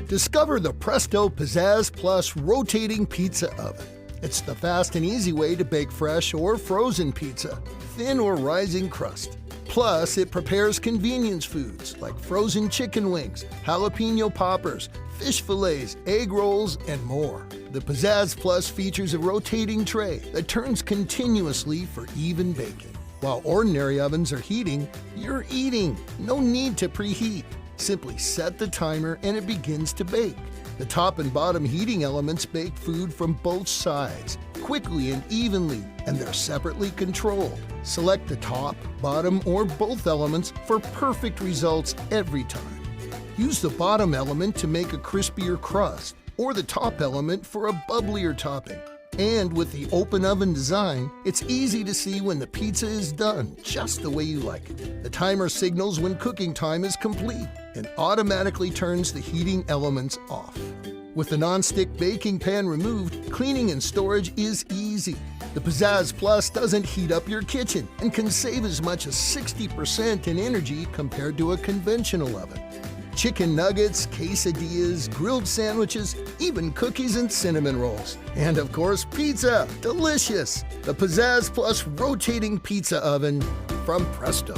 Discover the Presto Pizzazz Plus rotating pizza oven. It's the fast and easy way to bake fresh or frozen pizza, thin or rising crust. Plus, it prepares convenience foods like frozen chicken wings, jalapeno poppers, fish fillets, egg rolls, and more. The Pizzazz Plus features a rotating tray that turns continuously for even baking. While ordinary ovens are heating, you're eating. No need to preheat. Simply set the timer and it begins to bake. The top and bottom heating elements bake food from both sides, quickly and evenly, and they're separately controlled. Select the top, bottom, or both elements for perfect results every time. Use the bottom element to make a crispier crust, or the top element for a bubblier topping. And with the open oven design, it's easy to see when the pizza is done just the way you like it. The timer signals when cooking time is complete and automatically turns the heating elements off. With the non-stick baking pan removed, cleaning and storage is easy. The Pizzazz Plus doesn't heat up your kitchen and can save as much as 60% in energy compared to a conventional oven. Chicken nuggets, quesadillas, grilled sandwiches, even cookies and cinnamon rolls. And of course, pizza! Delicious! The Pizzazz Plus rotating pizza oven from Presto.